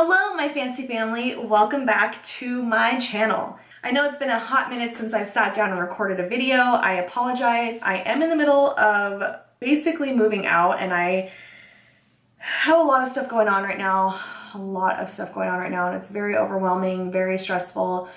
Hello, my fancy family. Welcome back to my channel. I know it's been a hot minute since I've sat down and recorded a video. I apologize. I am in the middle of basically moving out and I have a lot of stuff going on right now. And it's very overwhelming, very stressful.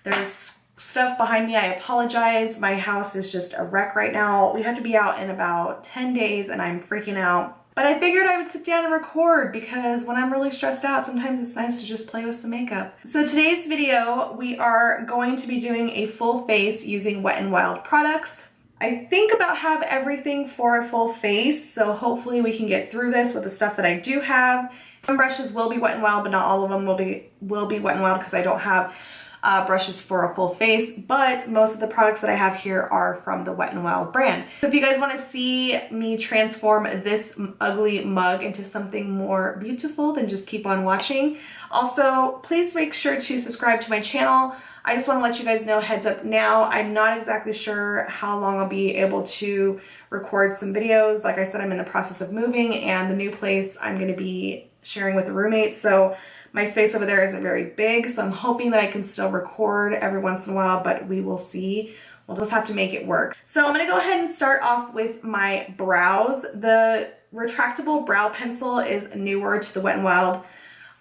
There's stuff behind me. I apologize. My house is just a wreck right now. We have to be out in about 10 days and I'm freaking out. But I figured I would sit down and record because when I'm really stressed out, sometimes it's nice to just play with some makeup. So today's video, we are going to be doing a full face using Wet n Wild products. I think about have everything for a full face, so hopefully we can get through this with the stuff that I do have. Some brushes will be Wet n Wild, but not all of them will be Wet n Wild because I don't have brushes for a full face, but most of the products that I have here are from the Wet n Wild brand. So if you guys want to see me transform this ugly mug into something more beautiful, then just keep on watching. Also, please make sure to subscribe to my channel. I just want to let you guys know, heads up now, I'm not exactly sure how long I'll be able to record some videos. Like I said, I'm in the process of moving and the new place I'm going to be sharing with a roommate, so my space over there isn't very big, so I'm hoping that I can still record every once in a while, but we will see. We'll just have to make it work. So I'm gonna go ahead and start off with my brows. The retractable brow pencil is newer to the Wet n Wild.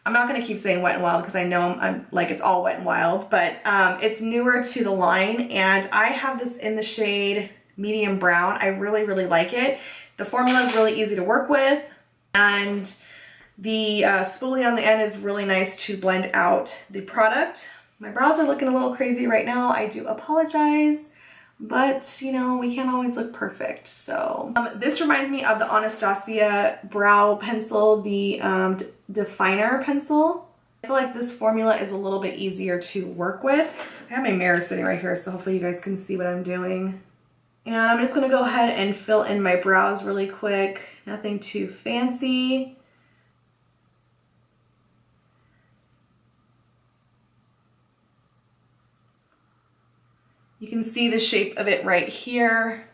I'm not gonna keep saying Wet n Wild because I know I'm like it's all Wet n Wild, but it's newer to the line, and I have this in the shade medium brown. I really like it. The formula is really easy to work with, and the spoolie on the end is really nice to blend out the product. My brows are looking a little crazy right now. I do apologize, but you know, we can't always look perfect. So this reminds me of the Anastasia brow pencil, the definer pencil. I feel like this formula is a little bit easier to work with. I have my mirror sitting right here, so hopefully you guys can see what I'm doing. And I'm just gonna go ahead and fill in my brows really quick. Nothing too fancy. You can see the shape of it right here.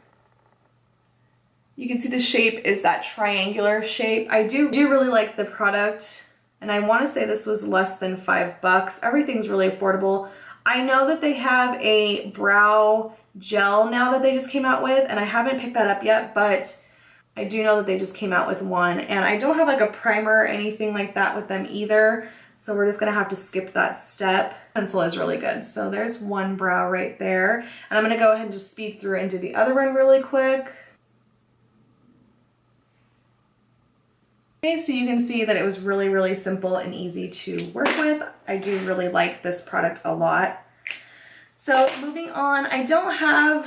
You can see the shape is that triangular shape. I do really like the product, and I want to say this was less than $5. Everything's really affordable. I know that they have a brow gel now that they just came out with, and I haven't picked that up yet, but I do know that they just came out with one, and I don't have like a primer or anything like that with them either. So we're just gonna have to skip that step. Pencil is really good. So there's one brow right there. And I'm gonna go ahead and just speed through and do the other one really quick. Okay, so you can see that it was really simple and easy to work with. I do really like this product a lot. So moving on, I don't have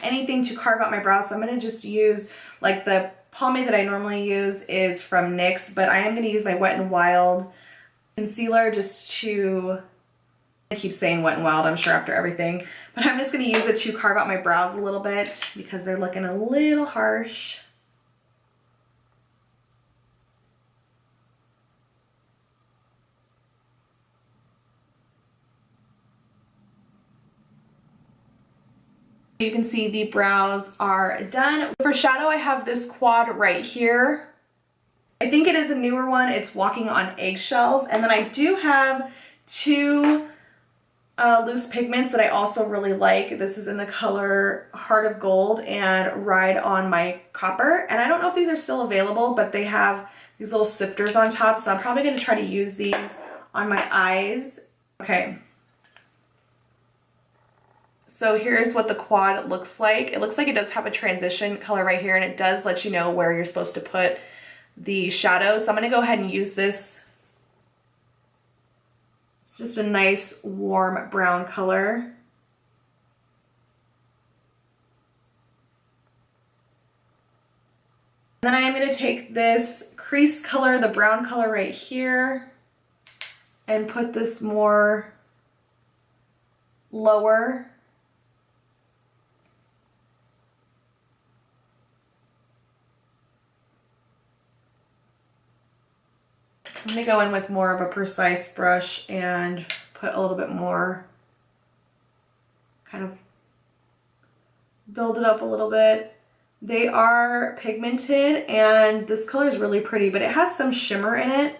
anything to carve out my brows, so I'm gonna just use like the pomade that I normally use is from NYX, but I am gonna use my Wet n Wild concealer just to, I keep saying Wet n Wild, I'm sure after everything, but I'm just going to use it to carve out my brows a little bit because they're looking a little harsh. You can see the brows are done. For shadow, I have this quad right here. I think it is a newer one. It's Walking on Eggshells. And then I do have two loose pigments that I also really like. This is in the color Heart of Gold and Ride on My Copper. And I don't know if these are still available, but they have these little sifters on top. So I'm probably going to try to use these on my eyes. Okay. So here's what the quad looks like. It looks like it does have a transition color right here, and it does let you know where you're supposed to put the shadow. So I'm going to go ahead and use this. It's just a nice warm brown color. And then I am going to take this crease color, the brown color right here, and put this more lower. I'm going to go in with more of a precise brush and put a little bit more, kind of build it up a little bit. They are pigmented and this color is really pretty, but it has some shimmer in it.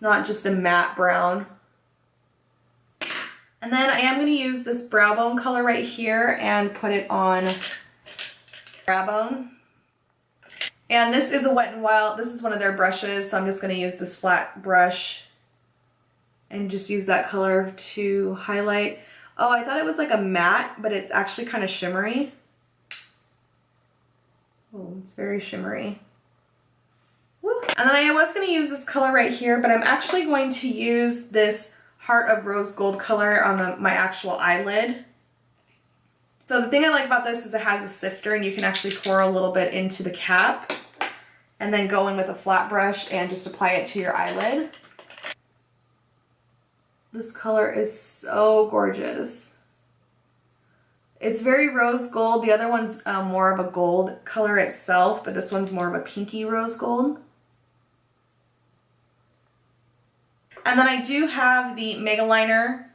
It's not just a matte brown. And then I am going to use this brow bone color right here and put it on brow bone. And this is a Wet n Wild. This is one of their brushes, so I'm just going to use this flat brush and just use that color to highlight. Oh, I thought it was like a matte, but it's actually kind of shimmery. Oh, it's very shimmery. Woo. And then I was going to use this color right here, but I'm actually going to use this Heart of Rose Gold color on my actual eyelid. So the thing I like about this is it has a sifter and you can actually pour a little bit into the cap and then go in with a flat brush and just apply it to your eyelid. This color is so gorgeous. It's very rose gold. The other one's more of a gold color itself, but this one's more of a pinky rose gold. And then I do have the Mega Liner.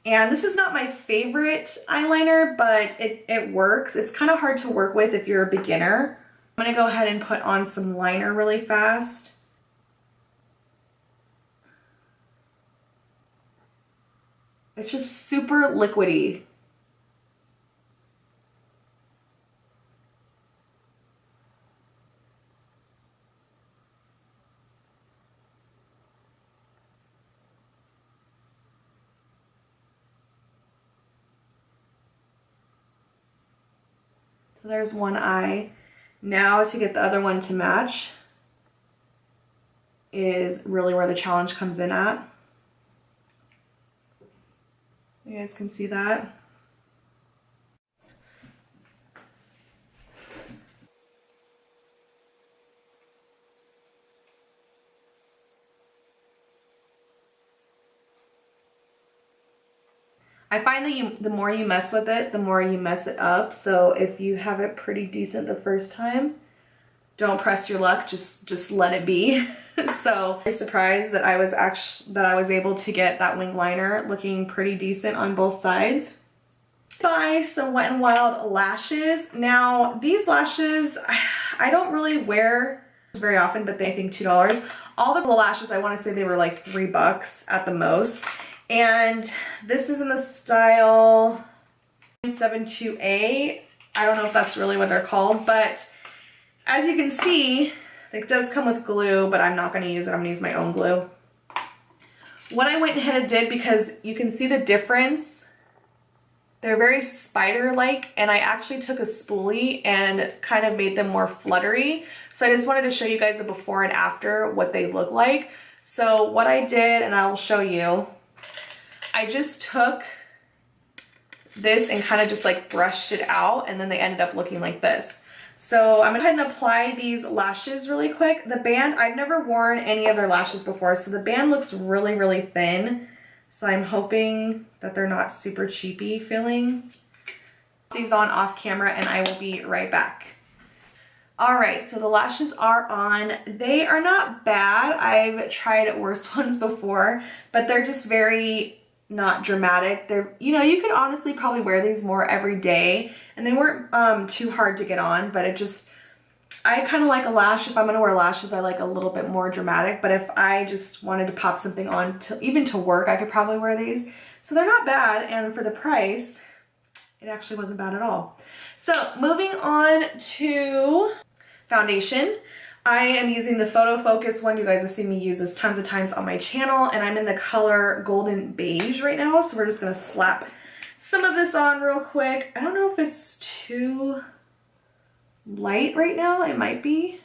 And this is not my favorite eyeliner, but it works. It's kind of hard to work with if you're a beginner. I'm going to go ahead and put on some liner really fast. It's just super liquidy. So there's one eye. Now to get the other one to match is really where the challenge comes in at. You guys can see that. I find that the more you mess with it, the more you mess it up. So if you have it pretty decent the first time, don't press your luck, just let it be. So I'm surprised that I was able to get that wing liner looking pretty decent on both sides. Buy some Wet n Wild lashes. Now these lashes, I don't really wear very often, but they, I think $2. All the lashes, I want to say they were like $3 at the most. And this is in the style 972A. I don't know if that's really what they're called, but as you can see, it does come with glue, but I'm not going to use it. I'm going to use my own glue. What I went ahead and did, because you can see the difference, they're very spider-like, and I actually took a spoolie and kind of made them more fluttery. So I just wanted to show you guys the before and after, what they look like. So what I did, and I will show you, I just took this and kind of just like brushed it out, and then they ended up looking like this. So I'm gonna go ahead and apply these lashes really quick. The band, I've never worn any of their lashes before, so the band looks really, really thin. So I'm hoping that they're not super cheapy feeling. Put these on off camera and I will be right back. All right, so the lashes are on. They are not bad. I've tried worse ones before, but they're just very not dramatic. They're, you know, you could honestly probably wear these more every day, and they weren't too hard to get on, but it just, I kind of like a lash. If I'm gonna wear lashes, I like a little bit more dramatic, but if I just wanted to pop something on to even to work, I could probably wear these. So they're not bad, and for the price, it actually wasn't bad at all. So moving on to foundation. I am using the Photo Focus one. You guys have seen me use this tons of times on my channel, and I'm in the color Golden Beige right now, so we're just gonna slap some of this on real quick. I don't know if it's too light right now. It might be,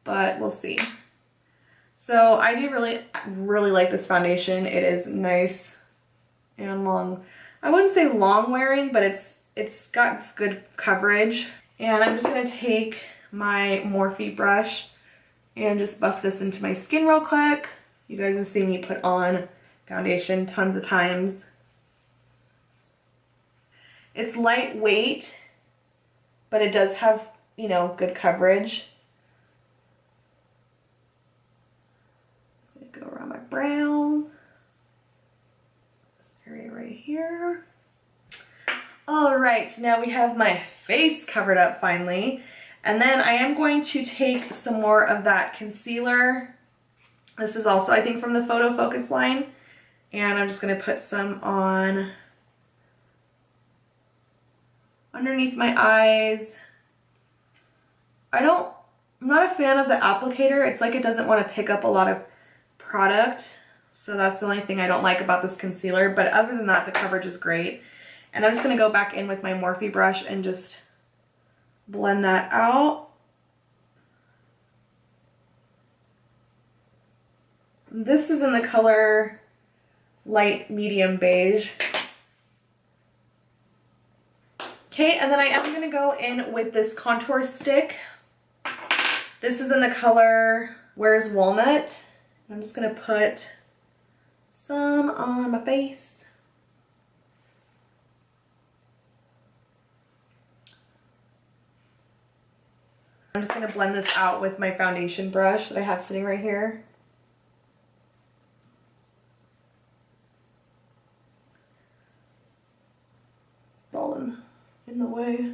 but we'll see. So I do really like this foundation. It is nice and long. I wouldn't say long wearing, but it's got good coverage. And I'm just gonna take my Morphe brush and just buff this into my skin real quick. You guys have seen me put on foundation tons of times. It's lightweight, but it does have, you know, good coverage. Just gonna go around my brows. This area right here. All right, so now we have my face covered up finally. And then I am going to take some more of that concealer This is also, I think, from the Photo Focus line. And I'm just going to put some on underneath my eyes. I'm not a fan of the applicator. It's like it doesn't want to pick up a lot of product. So that's the only thing I don't like about this concealer. But other than that, the coverage is great. And I'm just going to go back in with my Morphe brush and just blend that out. This is in the color light medium beige. Okay, and then I am going to go in with this contour stick. This is in the color Where's Walnut. I'm just going to put some on my face. I'm just going to blend this out with my foundation brush that I have sitting right here. It's all in the way.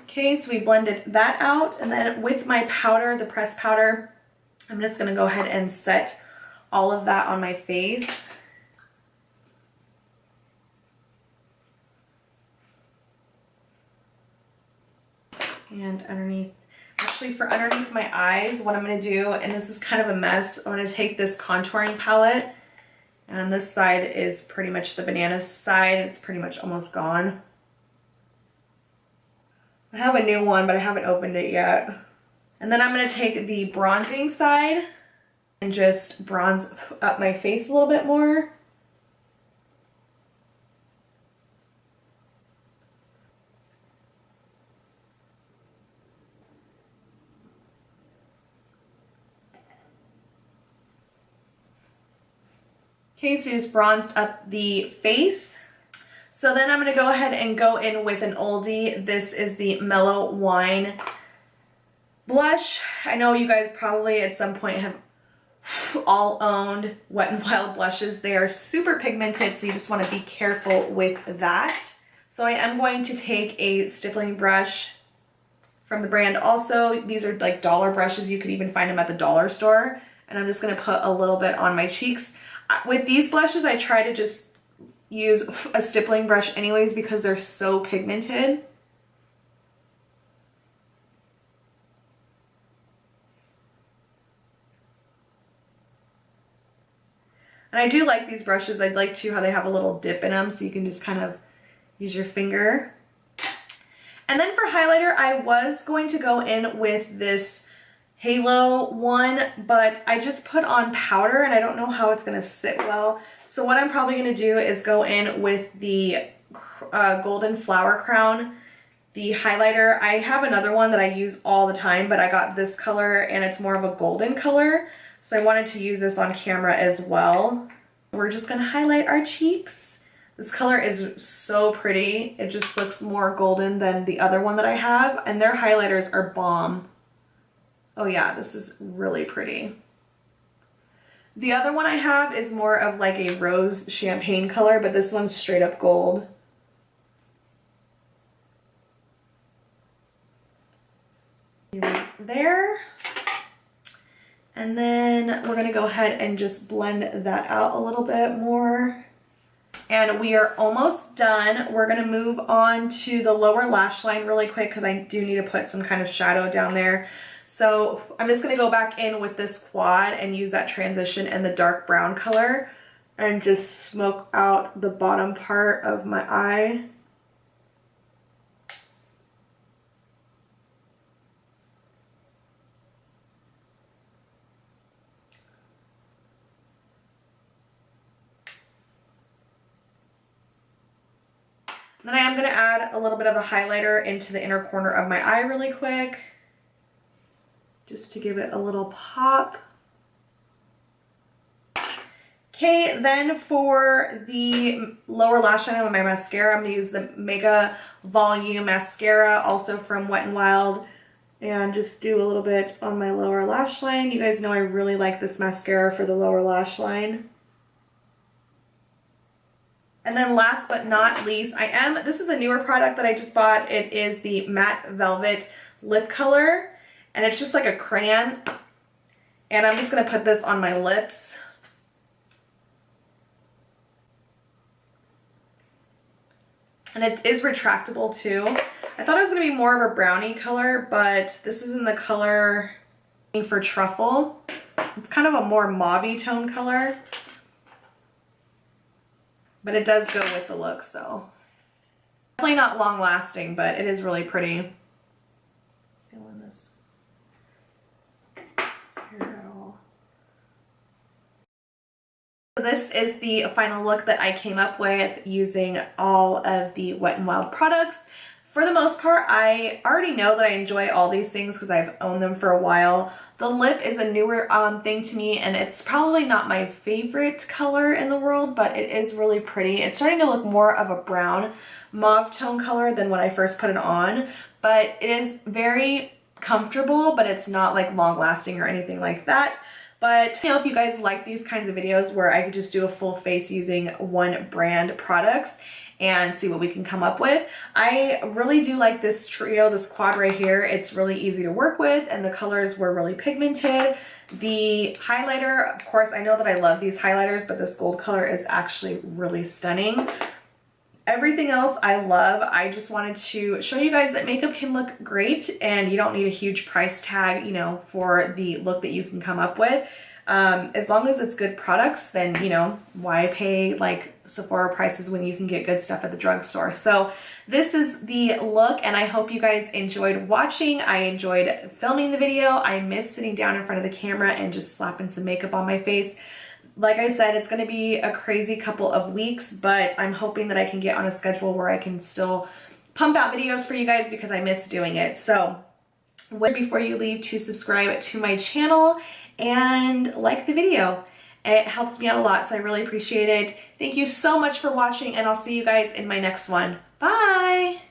Okay, so we blended that out, and then with my powder, the pressed powder, I'm just going to go ahead and set all of that on my face. And underneath, actually for underneath my eyes, what I'm going to do, and this is kind of a mess, I'm going to take this contouring palette, and this side is pretty much the banana side. It's pretty much almost gone. I have a new one, but I haven't opened it yet. And then I'm going to take the bronzing side and just bronze up my face a little bit more. Okay, so we just bronzed up the face. So then I'm going to go ahead and go in with an oldie. This is the Mellow Wine blush. I know you guys probably at some point have all owned Wet n Wild blushes. They are super pigmented, so you just want to be careful with that. So I am going to take a stippling brush from the brand also. These are like dollar brushes. You could even find them at the dollar store. And I'm just going to put a little bit on my cheeks. With these blushes, I try to just use a stippling brush anyways because they're so pigmented. And I do like these brushes. I like too how they have a little dip in them, so you can just kind of use your finger. And then for highlighter, I was going to go in with this Halo one, but I just put on powder and I don't know how it's going to sit well. So what I'm probably going to do is go in with the Golden Flower Crown, the highlighter. I have another one that I use all the time, but I got this color and it's more of a golden color. So I wanted to use this on camera as well. We're just going to highlight our cheeks. This color is so pretty. It just looks more golden than the other one that I have, and their highlighters are bomb. Oh yeah, this is really pretty. The other one I have is more of like a rose champagne color, but this one's straight up gold. There. And then we're gonna go ahead and just blend that out a little bit more. And we are almost done. We're gonna move on to the lower lash line really quick because I do need to put some kind of shadow down there. So I'm just gonna go back in with this quad and use that transition and the dark brown color and just smoke out the bottom part of my eye. Then I am gonna add a little bit of a highlighter into the inner corner of my eye really quick, just to give it a little pop. Okay, then for the lower lash line of my mascara, I'm gonna use the Mega Volume Mascara, also from Wet n Wild, and just do a little bit on my lower lash line. You guys know I really like this mascara for the lower lash line. And then last but not least, this is a newer product that I just bought. It is the Matte Velvet Lip Color, and it's just like a crayon. And I'm just gonna put this on my lips. And it is retractable too. I thought it was gonna be more of a brownie color, but this is in the color for Truffle. It's kind of a more mauve-y tone color, but it does go with the look, so. Definitely not long lasting, but it is really pretty. Feeling this hair at all. So this is the final look that I came up with using all of the Wet n Wild products. For the most part, I already know that I enjoy all these things because I've owned them for a while. The lip is a newer thing to me, and it's probably not my favorite color in the world, but it is really pretty. It's starting to look more of a brown mauve tone color than when I first put it on, but it is very comfortable, but it's not like long lasting or anything like that. But you know, if you guys like these kinds of videos where I could just do a full face using one brand products and see what we can come up with. I really do like this trio, this quad right here. It's really easy to work with, and the colors were really pigmented. The highlighter, of course, I know that I love these highlighters, but this gold color is actually really stunning. Everything else I love. I just wanted to show you guys that makeup can look great, and you don't need a huge price tag, you know, for the look that you can come up with. As long as it's good products, then, you know, why pay like Sephora prices when you can get good stuff at the drugstore? So this is the look, and I hope you guys enjoyed watching. I enjoyed filming the video. I miss sitting down in front of the camera and just slapping some makeup on my face. Like I said, it's going to be a crazy couple of weeks, but I'm hoping that I can get on a schedule where I can still pump out videos for you guys because I miss doing it. So before you leave, to subscribe to my channel and like the video. It helps me out a lot, so I really appreciate it. Thank you so much for watching, and I'll see you guys in my next one. Bye!